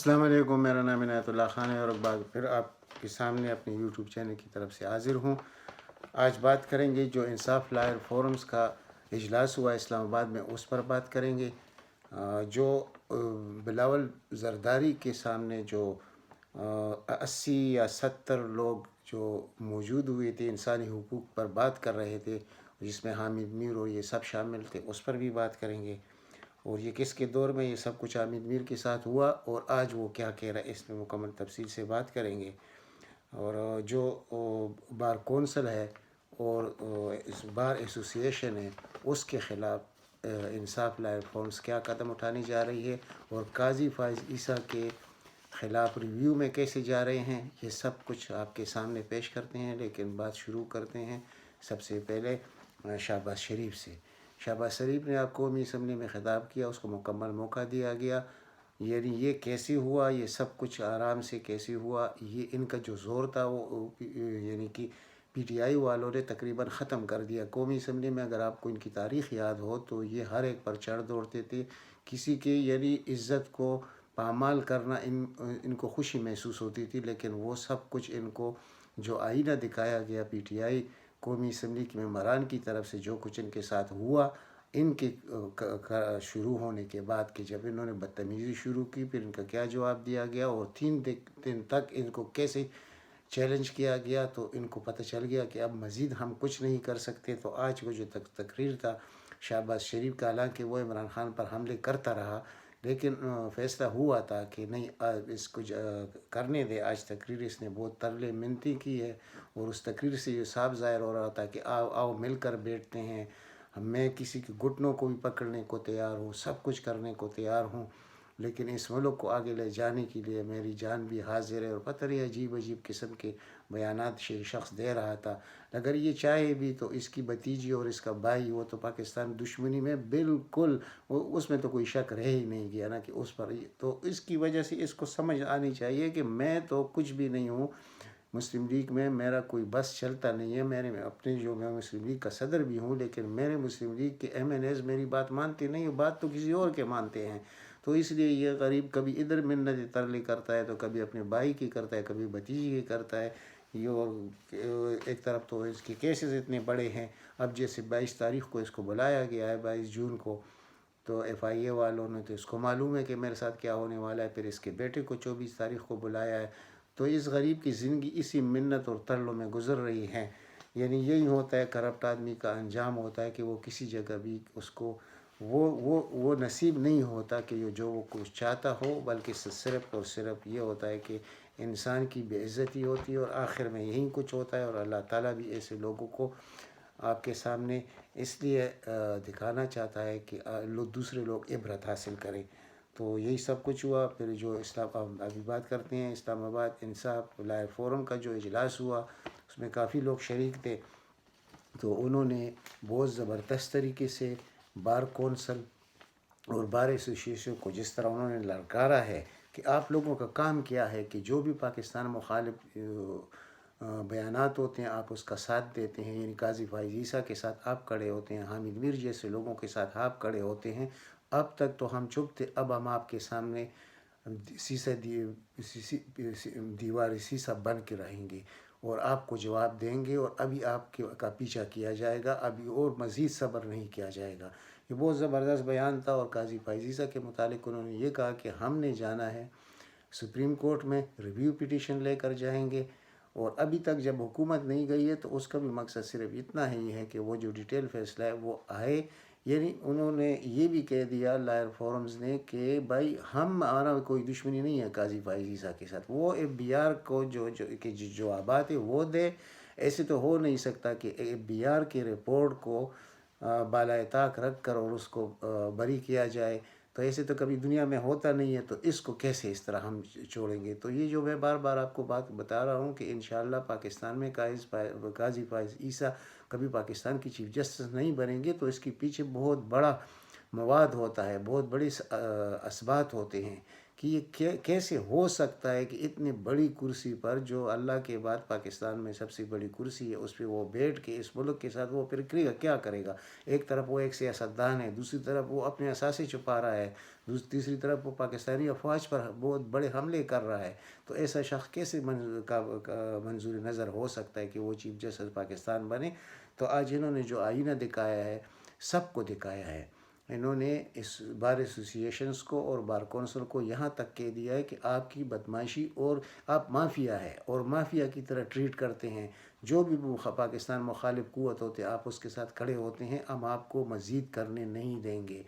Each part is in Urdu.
السلام علیکم، میرا نام عنایت اللہ خان ہے اور ایک بار پھر آپ کے سامنے اپنے یوٹیوب چینل کی طرف سے حاضر ہوں۔ آج بات کریں گے جو انصاف لائر فورمز کا اجلاس ہوا اسلام آباد میں، اس پر بات کریں گے۔ جو بلاول زرداری کے سامنے جو 80 یا 70 لوگ جو موجود ہوئے تھے، انسانی حقوق پر بات کر رہے تھے، جس میں حامد میر اور یہ سب شامل تھے، اس پر بھی بات کریں گے۔ اور یہ کس کے دور میں یہ سب کچھ حامد میر کے ساتھ ہوا اور آج وہ کیا کہہ رہا ہے، اس میں مکمل تفصیل سے بات کریں گے۔ اور جو بار کونسل ہے اور اس بار ایسوسیشن ہے، اس کے خلاف انصاف لائر فورمز کیا قدم اٹھانے جا رہی ہے اور قاضی فائز عیسیٰ کے خلاف ریویو میں کیسے جا رہے ہیں، یہ سب کچھ آپ کے سامنے پیش کرتے ہیں۔ لیکن بات شروع کرتے ہیں سب سے پہلے شہباز شریف سے۔ شہباز شریف نے آپ قومی اسمبلی میں خطاب کیا، اس کو مکمل موقع دیا گیا۔ یعنی یہ کیسے ہوا، یہ سب کچھ آرام سے کیسے ہوا، یہ ان کا جو زور تھا وہ یعنی کہ پی ٹی آئی والوں نے تقریباً ختم کر دیا۔ قومی اسمبلی میں اگر آپ کو ان کی تاریخ یاد ہو تو یہ ہر ایک پر چڑھ دوڑتے تھے، کسی کے یعنی عزت کو پامال کرنا ان کو خوشی محسوس ہوتی تھی۔ لیکن وہ سب کچھ ان کو جو آئینہ دکھایا گیا پی ٹی آئی قومی اسمبلی کے ممبران کی طرف سے، جو کچھ ان کے ساتھ ہوا، ان کے شروع ہونے کے بعد کہ جب انہوں نے بدتمیزی شروع کی، پھر ان کا کیا جواب دیا گیا اور 3 دن تک ان کو کیسے چیلنج کیا گیا، تو ان کو پتہ چل گیا کہ اب مزید ہم کچھ نہیں کر سکتے۔ تو آج وہ جو تقریر تھا شہباز شریف کا، حالانکہ وہ عمران خان پر حملے کرتا رہا، لیکن فیصلہ ہوا تھا کہ نہیں، اس کو کرنے دے۔ آج تقریر اس نے بہت ترلے منتی کی ہے اور اس تقریر سے یہ صاف ظاہر ہو رہا تھا کہ آؤ مل کر بیٹھتے ہیں، میں کسی کے گھٹنوں کو بھی پکڑنے کو تیار ہوں، سب کچھ کرنے کو تیار ہوں، لیکن اس ملک کو آگے لے جانے کے لیے میری جان بھی حاضر ہے۔ اور پتہ نہیں عجیب قسم کے بیانات شخص دے رہا تھا۔ اگر یہ چاہے بھی تو اس کی بھتیجی اور اس کا بھائی، وہ تو پاکستان دشمنی میں بالکل، اس میں تو کوئی شک رہ ہی نہیں گیا نا کہ اس پر، تو اس کی وجہ سے اس کو سمجھ آنی چاہیے کہ میں تو کچھ بھی نہیں ہوں مسلم لیگ میں، میرا کوئی بس چلتا نہیں ہے۔ میں مسلم لیگ کا صدر بھی ہوں، لیکن میرے مسلم لیگ کے ایم این ایز میری بات مانتے نہیں، بات تو کسی اور کے مانتے ہیں۔ تو اس لیے یہ غریب کبھی ادھر منت ترلی کرتا ہے، تو کبھی اپنے بھائی کی کرتا ہے، کبھی بھتیجی کی کرتا ہے۔ یہ ایک طرف تو اس کے کیسز اتنے بڑے ہیں، اب جیسے 22 تاریخ کو اس کو بلایا گیا ہے، 22 جون کو، تو ایف آئی اے والوں نے تو اس کو معلوم ہے کہ میرے ساتھ کیا ہونے والا ہے، پھر اس کے بیٹے کو 24 تاریخ کو بلایا ہے۔ تو اس غریب کی زندگی اسی منت اور ترلوں میں گزر رہی ہے۔ یعنی یہی ہوتا ہے کرپٹ آدمی کا انجام، ہوتا ہے کہ وہ کسی جگہ بھی اس کو وہ نصیب نہیں ہوتا کہ جو وہ کچھ چاہتا ہو، بلکہ صرف اور صرف یہ ہوتا ہے کہ انسان کی بے عزتی ہوتی ہے اور آخر میں یہی کچھ ہوتا ہے۔ اور اللہ تعالیٰ بھی ایسے لوگوں کو آپ کے سامنے اس لیے دکھانا چاہتا ہے کہ دوسرے لوگ عبرت حاصل کریں۔ تو یہی سب کچھ ہوا۔ پھر جو ابھی بات کرتے ہیں اسلام آباد انصاف لائر فورم کا جو اجلاس ہوا، اس میں کافی لوگ شریک تھے۔ تو انہوں نے بہت زبردست طریقے سے بار کونسل اور بار ایسوسیشن کو جس طرح انہوں نے للکارا ہے کہ آپ لوگوں کا کام کیا ہے کہ جو بھی پاکستان مخالف بیانات ہوتے ہیں آپ اس کا ساتھ دیتے ہیں، یعنی قاضی فائز عیسیٰ کے ساتھ آپ کھڑے ہوتے ہیں، حامد میر جیسے لوگوں کے ساتھ آپ کھڑے ہوتے ہیں۔ اب تک تو ہم چپ تھے، اب ہم آپ کے سامنے دیوار سیسا بن کے رہیں گے اور آپ کو جواب دیں گے، اور ابھی آپ کا پیچھا کیا جائے گا، ابھی اور مزید صبر نہیں کیا جائے گا۔ یہ بہت زبردست بیان تھا۔ اور قاضی فائز عیسیٰ کے متعلق انہوں نے یہ کہا کہ ہم نے جانا ہے سپریم کورٹ میں، ریویو پٹیشن لے کر جائیں گے، اور ابھی تک جب حکومت نہیں گئی ہے تو اس کا بھی مقصد صرف اتنا ہی ہے کہ وہ جو ڈیٹیل فیصلہ ہے وہ آئے۔ یعنی انہوں نے یہ بھی کہہ دیا لائر فورمز نے کہ بھائی ہمارا کوئی دشمنی نہیں ہے قاضی فائز عیسیٰ کے ساتھ، وہ ایف بی آر کو جو جوابات ہے وہ دے۔ ایسے تو ہو نہیں سکتا کہ ایف بی آر کی رپورٹ کو بالائے طاق رکھ کر اور اس کو بری کیا جائے، تو ایسے تو کبھی دنیا میں ہوتا نہیں ہے، تو اس کو کیسے اس طرح ہم چھوڑیں گے؟ تو یہ جو میں بار بار آپ کو بات بتا رہا ہوں کہ انشاءاللہ پاکستان میں قاضی فائز عیسیٰ کبھی پاکستان کی چیف جسٹس نہیں بنیں گے، تو اس کے پیچھے بہت بڑا مواد ہوتا ہے، بہت بڑی اسبات ہوتے ہیں کہ یہ کیسے ہو سکتا ہے کہ اتنی بڑی کرسی پر، جو اللہ کے بعد پاکستان میں سب سے بڑی کرسی ہے، اس پہ وہ بیٹھ کے اس ملک کے ساتھ وہ پھر کیا کرے گا؟ ایک طرف وہ ایک سیاستدان ہے، دوسری طرف وہ اپنے اثاثے چھپا رہا ہے، تیسری طرف وہ پاکستانی افواج پر بہت بڑے حملے کر رہا ہے. تو ایسا شخص کیسے منظور نظر ہو سکتا ہے کہ وہ چیف جسٹس پاکستان بنے؟ تو آج انہوں نے جو آئینہ دکھایا ہے، سب کو دکھایا ہے. انہوں نے اس بار ایسوسییشنز کو اور بار کونسل کو یہاں تک کہہ دیا ہے کہ آپ کی بدماشی اور آپ مافیا ہے اور مافیا کی طرح ٹریٹ کرتے ہیں. جو بھی پاکستان مخالف قوت ہوتے آپ اس کے ساتھ کھڑے ہوتے ہیں، ہم آپ کو مزید کرنے نہیں دیں گے.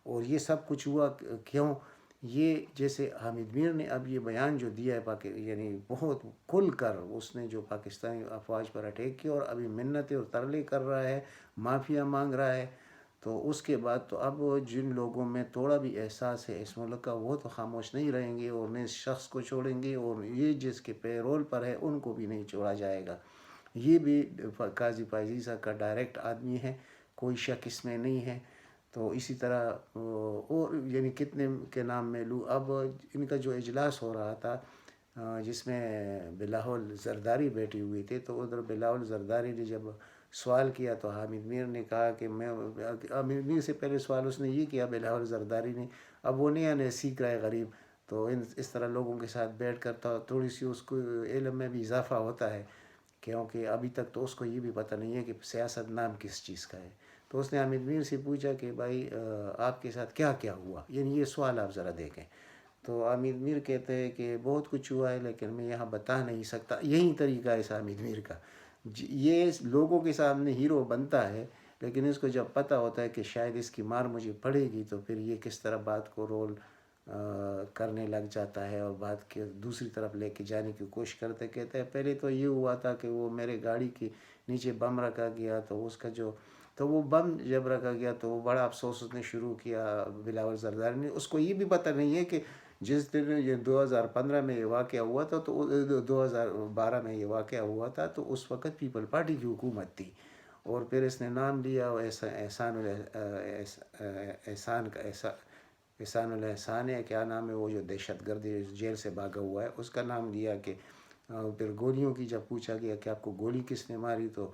اور یہ سب کچھ ہوا کیوں؟ یہ جیسے حامد میر نے اب یہ بیان جو دیا ہے، یعنی بہت کھل کر اس نے جو پاکستانی افواج پر اٹیک کیا اور ابھی منتیں اور ترلے کر رہا ہے، معافیا مانگ رہا ہے. تو اس کے بعد تو اب جن لوگوں میں تھوڑا بھی احساس ہے اس ملک کا، وہ تو خاموش نہیں رہیں گے اور نہ اس شخص کو چھوڑیں گے، اور یہ جس کے پے رول پر ہے ان کو بھی نہیں چھوڑا جائے گا. یہ بھی قاضی پائیزیزہ کا ڈائریکٹ آدمی ہے، کوئی شک اس میں نہیں ہے. تو اسی طرح اور یعنی کتنے کے نام میں لوں. اب ان کا جو اجلاس ہو رہا تھا جس میں بلاول زرداری بیٹھی ہوئی تھی، تو ادھر بلاول زرداری نے جب سوال کیا تو حامد میر نے کہا کہ حامد میر سے پہلے سوال اس نے یہ کیا بلاول زرداری نے، اب وہ نیا سیکھ رہا ہے غریب، تو اس طرح لوگوں کے ساتھ بیٹھ کر تھوڑی سی اس کو علم میں بھی اضافہ ہوتا ہے، کیونکہ ابھی تک تو اس کو یہ بھی پتہ نہیں ہے کہ سیاست نام کس چیز کا ہے. تو اس نے حامد میر سے پوچھا کہ بھائی آپ کے ساتھ کیا کیا ہوا، یعنی یہ سوال آپ ذرا دیکھیں. تو حامد میر کہتے ہیں کہ بہت کچھ ہوا ہے لیکن میں یہاں بتا نہیں سکتا. یہی طریقہ ہے حامد میر کا، یہ لوگوں کے سامنے ہیرو بنتا ہے، لیکن اس کو جب پتہ ہوتا ہے کہ شاید اس کی مار مجھے پڑے گی، تو پھر یہ کس طرح بات کو رول کرنے لگ جاتا ہے اور بات کے دوسری طرف لے کے جانے کی کوشش کہتے ہیں پہلے تو یہ ہوا تھا کہ وہ میرے گاڑی کے نیچے بم رکھا گیا، تو اس کا تو وہ بم جب رکھا گیا تو وہ بڑا افسوس اس نے شروع کیا بلاول زرداری نے. اس کو یہ بھی پتہ نہیں ہے کہ جس دن یہ 2015 میں یہ واقعہ ہوا تھا، تو 2012 میں یہ واقعہ ہوا تھا، تو اس وقت پیپل پارٹی کی حکومت تھی. اور پھر اس نے نام لیا احسان الحسان ہے، کیا نام ہے وہ جو دہشت گرد جیل سے بھاگا ہوا ہے، اس کا نام لیا. کہ پھر گولیوں کی جب پوچھا گیا کہ آپ کو گولی کس نے ماری، تو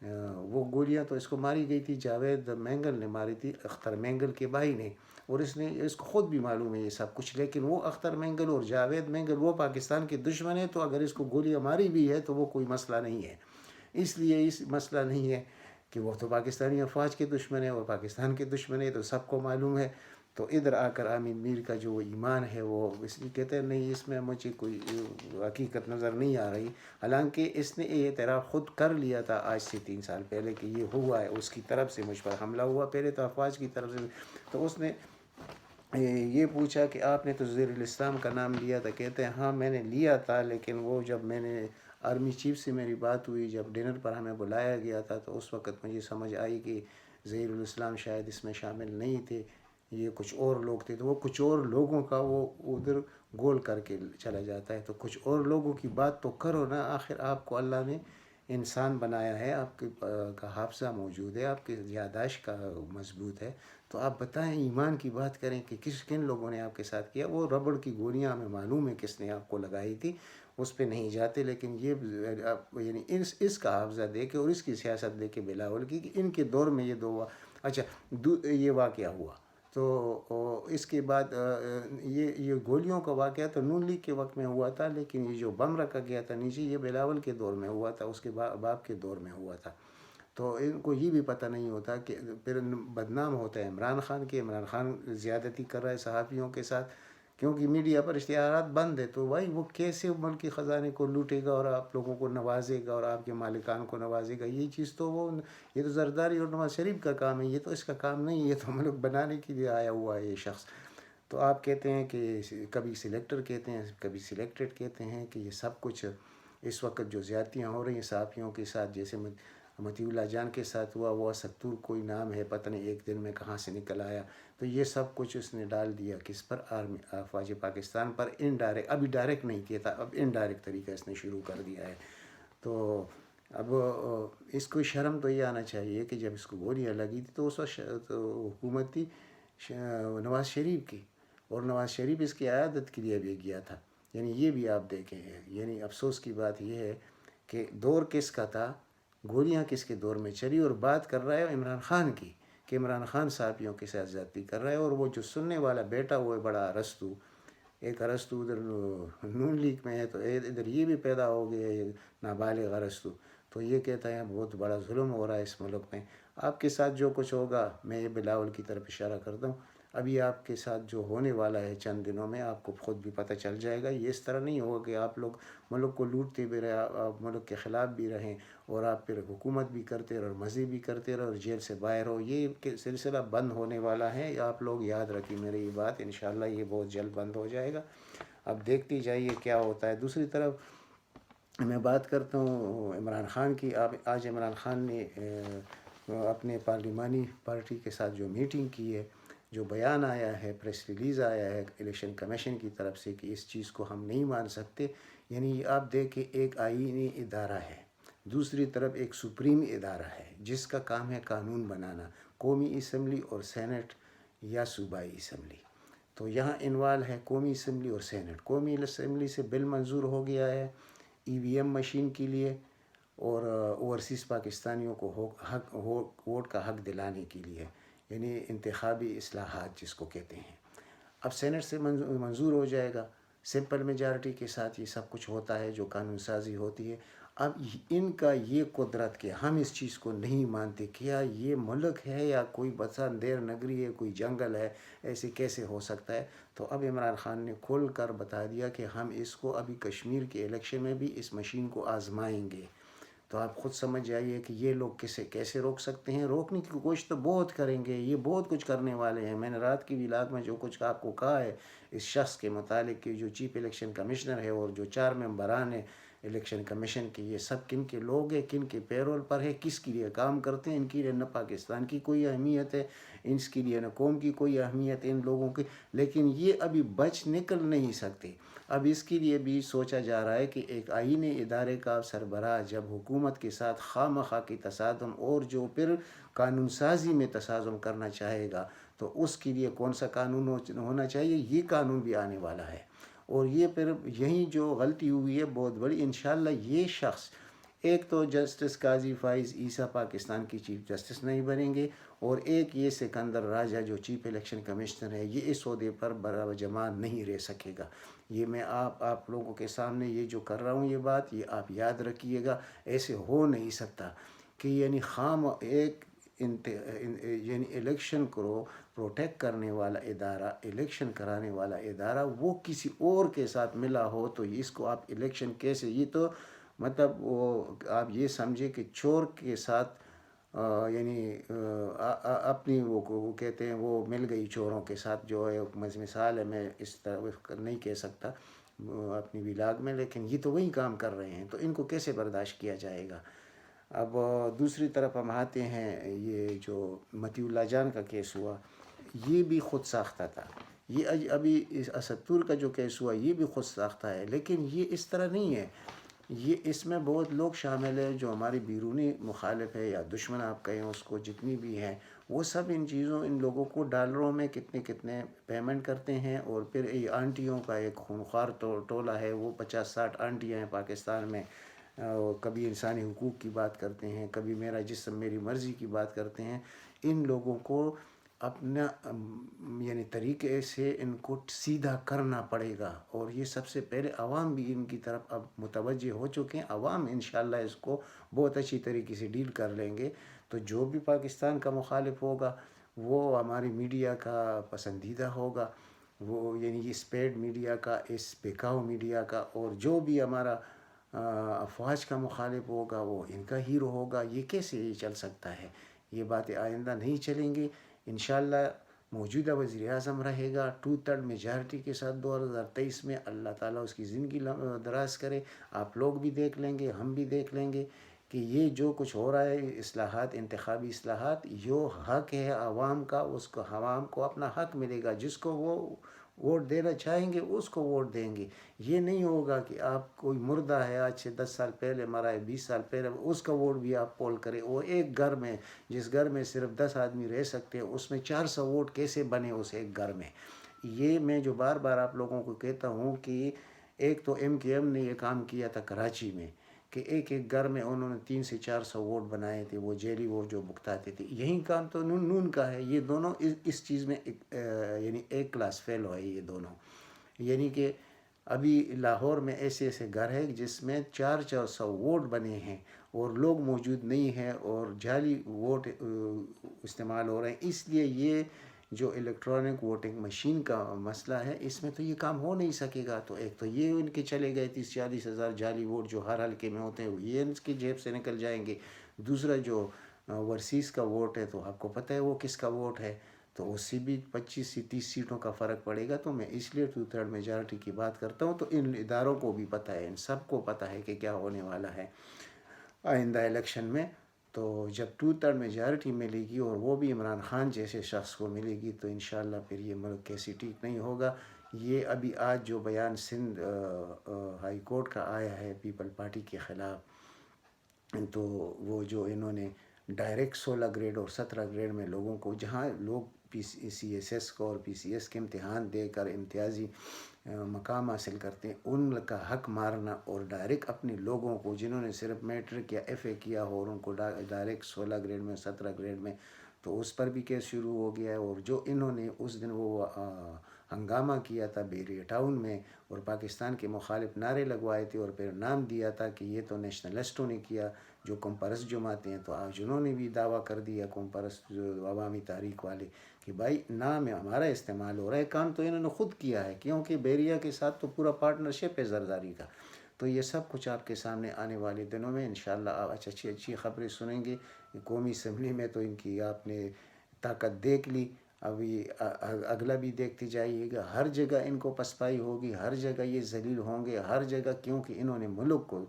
وہ گولیاں تو اس کو ماری گئی تھی جاوید مینگل نے ماری تھی، اختر مینگل کے بھائی نے. اور اس کو خود بھی معلوم ہے یہ سب کچھ، لیکن وہ اختر مینگل اور جاوید مینگل وہ پاکستان کے دشمن ہیں، تو اگر اس کو گولیاں ماری بھی ہے تو وہ کوئی مسئلہ نہیں ہے. اس لیے اس مسئلہ نہیں ہے کہ وہ تو پاکستانی افواج کے دشمن ہے اور پاکستان کے دشمن ہے، تو سب کو معلوم ہے. تو ادھر آ کر حامد میر کا جو ایمان ہے وہ اس لیے کہتے ہیں نہیں اس میں مجھے کوئی حقیقت نظر نہیں آ رہی. حالانکہ اس نے یہ اعتراف خود کر لیا تھا آج سے 3 سال پہلے کہ یہ ہوا ہے، اس کی طرف سے مجھ پر حملہ ہوا، پہلے تو افواج کی طرف سے. تو اس نے یہ پوچھا کہ آپ نے تو وزیر الاسلام کا نام لیا تھا، کہتے ہیں ہاں میں نے لیا تھا، لیکن وہ جب میں نے آرمی چیف سے میری بات ہوئی، جب ڈنر پر ہمیں بلایا گیا تھا، تو اس وقت مجھے سمجھ آئی کہ وزیر الاسلام شاید اس میں شامل نہیں تھے، یہ کچھ اور لوگ تھے. تو وہ کچھ اور لوگوں کا وہ ادھر گول کر کے چلا جاتا ہے. تو کچھ اور لوگوں کی بات تو کرو نا، آخر آپ کو اللہ نے انسان بنایا ہے، آپ کا حافظہ موجود ہے، آپ کی یادداشت کا مضبوط ہے، تو آپ بتائیں ایمان کی بات کریں کہ کن لوگوں نے آپ کے ساتھ کیا. وہ ربڑ کی گولیاں ہمیں معلوم ہے کس نے آپ کو لگائی تھی، اس پہ نہیں جاتے، لیکن یہ یعنی اس کا حافظہ دے کے اور اس کی سیاست دے کے بلاول کی کہ ان کے دور میں یہ یہ واقعہ ہوا. تو اس کے بعد یہ گولیوں کا واقعہ تو نون لیگ کے وقت میں ہوا تھا، لیکن یہ جو بم رکھا گیا تھا نیچے یہ بلاول کے دور میں ہوا تھا، اس کے باپ کے دور میں ہوا تھا. تو ان کو یہ بھی پتہ نہیں ہوتا کہ پھر بدنام ہوتا ہے عمران خان کے. عمران خان زیادتی کر رہا ہے صحافیوں کے ساتھ، کیونکہ میڈیا پر اشتہارات بند ہے، تو بھائی وہ کیسے ملک کے خزانے کو لوٹے گا اور آپ لوگوں کو نوازے گا اور آپ کے مالکان کو نوازے گا. یہ چیز تو یہ تو زرداری اور نواز شریف کا کام ہے، یہ تو اس کا کام نہیں ہے، یہ تو ملک بنانے کے لیے آیا ہوا ہے یہ شخص. تو آپ کہتے ہیں کہ کبھی سلیکٹر کہتے ہیں، کبھی سلیکٹڈ کہتے ہیں کہ یہ سب کچھ اس وقت جو زیادتیاں ہو رہی ہیں صحافیوں کے ساتھ، جیسے مطیع اللہ جان کے ساتھ ہوا، وہ ستور کوئی نام ہے، پتہ نہیں ایک دن میں کہاں سے نکل آیا. تو یہ سب کچھ اس نے ڈال دیا کس پر؟ آرمی افواج پاکستان پر. انڈائریکٹ، ابھی ڈائریکٹ نہیں کیا تھا، اب انڈائریکٹ طریقہ اس نے شروع کر دیا ہے. تو اب اس کو شرم تو یہ آنا چاہیے کہ جب اس کو گولیاں لگی تھی تو اس وقت حکومت تھی نواز شریف کی، اور نواز شریف اس کی عیادت کے لیے بھی گیا تھا. یعنی یہ بھی آپ دیکھیں. یعنی افسوس کی بات یہ ہے کہ دور کس کا تھا, گولیاں کس کے دور میں چلی, اور بات کر رہا ہے عمران خان کی کہ عمران خان صحافیوں کے ساتھ زیادتی کر رہا ہے. اور وہ جو سننے والا بیٹا وہ ہے بڑا ارسطو, ایک ارسطو ادھر نون لیگ میں ہے, تو ادھر یہ بھی پیدا ہو گیا ہے نابالغ ارسطو. تو یہ کہتا ہے بہت بڑا ظلم ہو رہا ہے اس ملک میں. آپ کے ساتھ جو کچھ ہوگا, میں یہ بلاول کی طرف اشارہ کرتا ہوں, ابھی آپ کے ساتھ جو ہونے والا ہے چند دنوں میں آپ کو خود بھی پتہ چل جائے گا. یہ اس طرح نہیں ہوگا کہ آپ لوگ ملک کو لوٹتے بھی رہے, آپ ملک کے خلاف بھی رہیں, اور آپ پھر حکومت بھی کرتے رہو, مزے بھی کرتے رہو, اور جیل سے باہر ہو. یہ سلسلہ بند ہونے والا ہے, آپ لوگ یاد رکھیں میری یہ بات. انشاءاللہ یہ بہت جلد بند ہو جائے گا. اب دیکھتے جائیے کیا ہوتا ہے. دوسری طرف میں بات کرتا ہوں عمران خان کی. آج عمران خان نے اپنے پارلیمانی پارٹی کے ساتھ جو میٹنگ کی ہے, جو بیان آیا ہے, پریس ریلیز آیا ہے الیکشن کمیشن کی طرف سے کہ اس چیز کو ہم نہیں مان سکتے. یعنی آپ دیکھیں ایک آئینی ادارہ ہے, دوسری طرف ایک سپریم ادارہ ہے جس کا کام ہے قانون بنانا, قومی اسمبلی اور سینٹ یا صوبائی اسمبلی. تو یہاں انوالو ہے قومی اسمبلی اور سینٹ. قومی اسمبلی سے بل منظور ہو گیا ہے ای وی ایم مشین کے لیے اور اوورسیز پاکستانیوں کو ووٹ کا حق دلانے کے لیے, یعنی انتخابی اصلاحات جس کو کہتے ہیں. اب سینٹ سے منظور ہو جائے گا, سمپل میجارٹی کے ساتھ یہ سب کچھ ہوتا ہے جو قانون سازی ہوتی ہے. اب ان کا یہ قدرت کہ ہم اس چیز کو نہیں مانتے, کیا یہ ملک ہے یا کوئی بسندیر نگری ہے, کوئی جنگل ہے, ایسے کیسے ہو سکتا ہے. تو اب عمران خان نے کھول کر بتا دیا کہ ہم اس کو ابھی کشمیر کے الیکشن میں بھی اس مشین کو آزمائیں گے. تو آپ خود سمجھ جائیے کہ یہ لوگ کیسے روک سکتے ہیں. روکنے کی کوشش تو بہت کریں گے, یہ بہت کچھ کرنے والے ہیں. میں نے رات کی ولاگ میں جو کچھ آپ کو کہا ہے اس شخص کے متعلق کہ جو چیف الیکشن کمشنر ہے اور جو 4 ممبران ہیں الیکشن کمیشن کے, یہ سب کن کے لوگ ہیں, کن کے پیرول پر ہے, کس کے لیے کام کرتے ہیں. ان کے لیے نہ پاکستان کی کوئی اہمیت ہے, اس کے لیے نہ قوم کی کوئی اہمیت ہے ان لوگوں کی. لیکن یہ ابھی بچ نکل نہیں سکتے. اب اس کے لیے بھی سوچا جا رہا ہے کہ ایک آئینی ادارے کا سربراہ جب حکومت کے ساتھ خواہ مخواہ کی تصادم اور جو پھر قانون سازی میں تصادم کرنا چاہے گا, تو اس کے لیے کون سا قانون ہونا چاہیے. یہ قانون بھی آنے والا ہے. اور یہ پھر یہی جو غلطی ہوئی ہے بہت بڑی, انشاءاللہ یہ شخص ایک تو جسٹس قاضی فائز عیسیٰ پاکستان کی چیف جسٹس نہیں بنیں گے, اور ایک یہ سکندر راجہ جو چیف الیکشن کمشنر ہے یہ اس عہدے پر برابر جمع نہیں رہ سکے گا. یہ میں آپ لوگوں کے سامنے یہ جو کر رہا ہوں یہ بات, یہ آپ یاد رکھیے گا. ایسے ہو نہیں سکتا کہ یعنی ایک یعنی الیکشن کو پروٹیکٹ کرنے والا ادارہ, الیکشن کرانے والا ادارہ وہ کسی اور کے ساتھ ملا ہو, تو اس کو آپ الیکشن کیسے. یہ تو مطلب وہ آپ یہ سمجھے کہ چور کے ساتھ یعنی اپنی وہ کہتے ہیں وہ مل گئی چوروں کے ساتھ, جو ہے مثال ہے, میں اس طرح نہیں کہہ سکتا اپنی ولاگ میں, لیکن یہ تو وہی کام کر رہے ہیں. تو ان کو کیسے برداشت کیا جائے گا. اب دوسری طرف ہم آتے ہیں, یہ جو متی اللہ جان کا کیس ہوا یہ بھی خود ساختہ تھا. یہ ابھی اسدپور کا جو کیس ہوا یہ بھی خود ساختہ ہے, لیکن یہ اس طرح نہیں ہے. یہ اس میں بہت لوگ شامل ہیں جو ہماری بیرونی مخالف ہے یا دشمن آپ کہیں اس کو, جتنی بھی ہیں وہ سب ان لوگوں کو ڈالروں میں کتنے پیمنٹ کرتے ہیں. اور پھر یہ آنٹیوں کا ایک خونخوار ٹولہ ہے, وہ 50-60 آنٹیاں ہیں پاکستان میں, کبھی انسانی حقوق کی بات کرتے ہیں, کبھی میرا جسم میری مرضی کی بات کرتے ہیں. ان لوگوں کو اپنا یعنی طریقے سے ان کو سیدھا کرنا پڑے گا. اور یہ سب سے پہلے عوام بھی ان کی طرف اب متوجہ ہو چکے ہیں. عوام انشاءاللہ اس کو بہت اچھی طریقے سے ڈیل کر لیں گے. تو جو بھی پاکستان کا مخالف ہوگا وہ ہماری میڈیا کا پسندیدہ ہوگا, وہ یعنی اس پیڈ میڈیا کا, اس بکاؤ میڈیا کا, اور جو بھی ہمارا افواج کا مخالف ہوگا وہ ان کا ہیرو ہوگا. یہ کیسے یہ چل سکتا ہے. یہ باتیں آئندہ نہیں چلیں گی. انشاءاللہ موجودہ وزیر اعظم رہے گا 2/3 میجارٹی کے ساتھ 2023 میں. اللہ تعالیٰ اس کی زندگی دراز کرے. آپ لوگ بھی دیکھ لیں گے, ہم بھی دیکھ لیں گے کہ یہ جو کچھ ہو رہا ہے اصلاحات, انتخابی اصلاحات, جو حق ہے عوام کا اس کو عوام کو اپنا حق ملے گا. جس کو وہ ووٹ دینا چاہیں گے اس کو ووٹ دیں گے. یہ نہیں ہوگا کہ آپ کوئی مردہ ہے آج سے 10 سال پہلے مرا ہے, 20 سال پہلے, اس کا ووٹ بھی آپ پول کریں. وہ ایک گھر میں, جس گھر میں صرف 10 آدمی رہ سکتے ہیں, اس میں 400 ووٹ کیسے بنے اس ایک گھر میں. یہ میں جو بار بار آپ لوگوں کو کہتا ہوں کہ ایک تو MKM نے یہ کام کیا تھا کراچی میں کہ ایک ایک گھر میں انہوں نے 300 سے 400 ووٹ بنائے تھے، وہ جیلی ووٹ جو بکتاتے تھے. یہی کام تو نون کا ہے. یہ دونوں اس چیز میں یعنی ایک کلاس فیل ہوئے یہ دونوں. یعنی کہ ابھی لاہور میں ایسے ایسے گھر ہے جس میں 400 ووٹ بنے ہیں اور لوگ موجود نہیں ہیں اور جعلی ووٹ استعمال ہو رہے ہیں. اس لیے یہ جو الیکٹرانک ووٹنگ مشین کا مسئلہ ہے اس میں تو یہ کام ہو نہیں سکے گا. تو ایک تو یہ ان کے چلے گئے 30-40 ہزار جعلی ووٹ جو ہر حلقے میں ہوتے ہیں، یہ ان کی جیب سے نکل جائیں گے. دوسرا جو ورسیز کا ووٹ ہے تو آپ کو پتہ ہے وہ کس کا ووٹ ہے، تو اس سے بھی 25 سے 30 سیٹوں کا فرق پڑے گا. تو میں اس لیے 2/3 میجارٹی کی بات کرتا ہوں. تو ان اداروں کو بھی پتہ ہے، ان سب کو پتہ ہے کہ کیا ہونے والا ہے آئندہ الیکشن میں. تو جب 2/3 میجارٹی ملے گی اور وہ بھی عمران خان جیسے شخص کو ملے گی تو انشاءاللہ پھر یہ ملک کیسی ٹھیک نہیں ہوگا. یہ ابھی آج جو بیان سندھ ہائی کورٹ کا آیا ہے پیپل پارٹی کے خلاف، تو وہ جو انہوں نے ڈائریکٹ 16 گریڈ اور 17 گریڈ میں لوگوں کو، جہاں لوگ CSS کو اور PCS کے امتحان دے کر امتیازی مقام حاصل کرتے ہیں، ان کا حق مارنا اور ڈائریکٹ اپنے لوگوں کو جنہوں نے صرف میٹرک یا FA کیا ہو اور ان کو ڈائریکٹ 16 گریڈ میں 17 گریڈ میں، تو اس پر بھی کیس شروع ہو گیا ہے. اور جو انہوں نے اس دن وہ ہنگامہ کیا تھا بیریا ٹاؤن میں اور پاکستان کے مخالف نعرے لگوائے تھے اور پھر نام دیا تھا کہ یہ تو نیشنلسٹوں نے کیا جو کمپرس جماتے ہیں، تو آج انہوں نے بھی دعویٰ کر دیا کمپرس جو عوامی تحریک والے کہ بھائی نام ہمارا استعمال ہو رہا ہے. کام تو انہوں نے خود کیا ہے کیونکہ بیریا کے ساتھ تو پورا پارٹنرشپ ہے زرداری کا. تو یہ سب کچھ آپ کے سامنے آنے والے دنوں میں انشاءاللہ آپ اچھی خبریں سنیں گے. قومی اسمبلی میں تو ان کی آپ نے طاقت دیکھ لی، ابھی اگلا بھی دیکھتے جائیے گا. ہر جگہ ان کو پسپائی ہوگی، ہر جگہ یہ ذلیل ہوں گے، ہر جگہ، کیونکہ انہوں نے ملک کو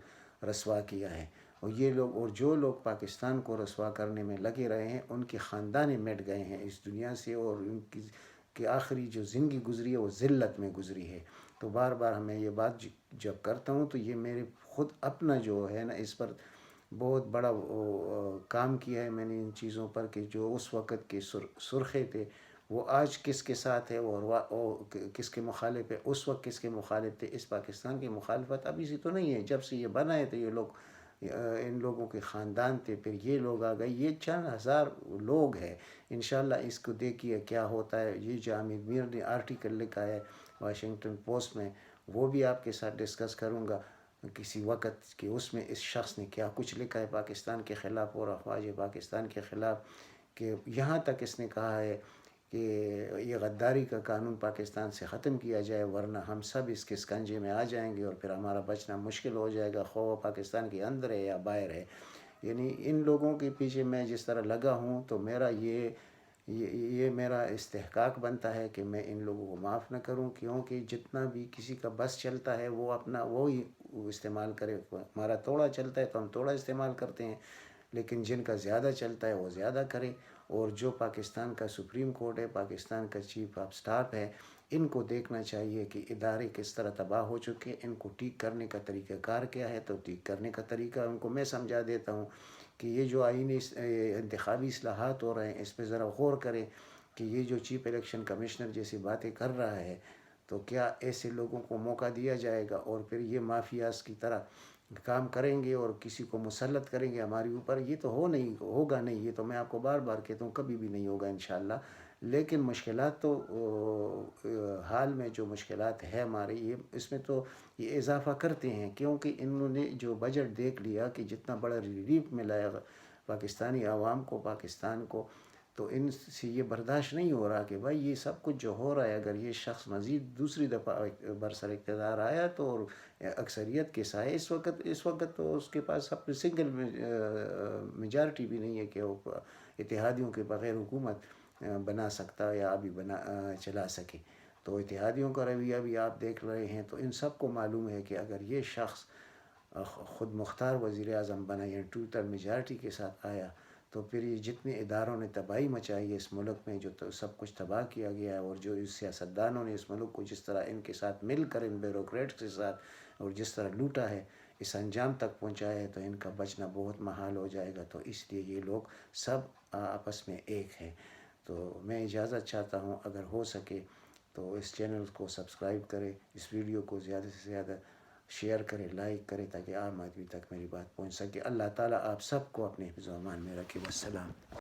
رسوا کیا ہے. اور یہ لوگ اور جو لوگ پاکستان کو رسوا کرنے میں لگے رہے ہیں ان کے خاندان مٹ گئے ہیں اس دنیا سے، اور ان کی آخری جو زندگی گزری ہے وہ ذلت میں گزری ہے. تو بار بار ہمیں یہ بات جب کرتا ہوں تو یہ میرے خود اپنا جو ہے نا اس پر بہت بڑا کام کیا ہے میں نے ان چیزوں پر کہ جو اس وقت کے سرخے تھے وہ آج کس کے ساتھ ہے اور کس کے مخالف ہے، اس وقت کس کے مخالف تھے. اس پاکستان کی مخالفت ابھی سے تو نہیں ہے، جب سے یہ بنائے تھے یہ لوگ، ان لوگوں کے خاندان تھے، پھر یہ لوگ آ گئے، یہ چند ہزار لوگ ہیں. انشاءاللہ اس کو دیکھیے کیا ہوتا ہے. یہ جامد میر نے آرٹیکل لکھا ہے واشنگٹن پوسٹ میں، وہ بھی آپ کے ساتھ ڈسکس کروں گا کسی وقت کہ اس میں اس شخص نے کیا کچھ لکھا ہے پاکستان کے خلاف اور افواج پاکستان کے خلاف. کہ یہاں تک اس نے کہا ہے کہ یہ غداری کا قانون پاکستان سے ختم کیا جائے ورنہ ہم سب اس کے سکنجے میں آ جائیں گے اور پھر ہمارا بچنا مشکل ہو جائے گا، خواہ پاکستان کے اندر ہے یا باہر ہے. یعنی ان لوگوں کے پیچھے میں جس طرح لگا ہوں تو میرا یہ میرا استحقاق بنتا ہے کہ میں ان لوگوں کو معاف نہ کروں، کیونکہ جتنا بھی کسی کا بس چلتا ہے وہ اپنا وہی استعمال کرے. ہمارا توڑا چلتا ہے تو ہم توڑا استعمال کرتے ہیں، لیکن جن کا زیادہ چلتا ہے وہ زیادہ کرے. اور جو پاکستان کا سپریم کورٹ ہے، پاکستان کا چیف آف سٹاف ہے، ان کو دیکھنا چاہیے کہ ادارے کس طرح تباہ ہو چکے، ان کو ٹھیک کرنے کا طریقہ کار کیا ہے. تو ٹھیک کرنے کا طریقہ ان کو میں سمجھا دیتا ہوں کہ یہ جو آئینی انتخابی اصلاحات ہو رہے ہیں اس پہ ذرا غور کریں کہ یہ جو چیف الیکشن کمشنر جیسی باتیں کر رہا ہے تو کیا ایسے لوگوں کو موقع دیا جائے گا اور پھر یہ مافیاز کی طرح کام کریں گے اور کسی کو مسلط کریں گے ہمارے اوپر. یہ تو ہوگا نہیں، یہ تو میں آپ کو بار بار کہتا ہوں کبھی بھی نہیں ہوگا انشاءاللہ. لیکن مشکلات تو حال میں جو مشکلات ہے ہمارے یہ اس میں تو یہ اضافہ کرتے ہیں، کیونکہ انہوں نے جو بجٹ دیکھ لیا کہ جتنا بڑا ریلیف ملا ہے پاکستانی عوام کو، پاکستان کو، تو ان سے یہ برداشت نہیں ہو رہا کہ بھائی یہ سب کچھ جو ہو رہا ہے اگر یہ شخص مزید دوسری دفعہ برسر اقتدار آیا تو اور اکثریت کے سائے اس وقت تو اس کے پاس اپنے سنگل میجارٹی بھی نہیں ہے کہ وہ اتحادیوں کے بغیر حکومت بنا سکتا یا ابھی چلا سکے. تو اتحادیوں کا رویہ بھی آپ دیکھ رہے ہیں. تو ان سب کو معلوم ہے کہ اگر یہ شخص خود مختار وزیر اعظم بنا یا 2/3 میجارٹی کے ساتھ آیا تو پھر یہ جتنے اداروں نے تباہی مچائی ہے اس ملک میں، جو سب کچھ تباہ کیا گیا ہے اور جو اس سیاستدانوں نے اس ملک کو جس طرح ان کے ساتھ مل کر ان بیوروکریٹس کے ساتھ اور جس طرح لوٹا ہے، اس انجام تک پہنچایا ہے، تو ان کا بچنا بہت محال ہو جائے گا. تو اس لیے یہ لوگ سب آپس میں ایک ہیں. تو میں اجازت چاہتا ہوں اگر ہو سکے تو اس چینل کو سبسکرائب کریں، اس ویڈیو کو زیادہ سے زیادہ شیئر کریں، لائک کریں، تاکہ عام آدمی تک میری بات پہنچ سکے۔ اللہ تعالیٰ آپ سب کو اپنے حفظ و امان میں رکھے۔ والسلام۔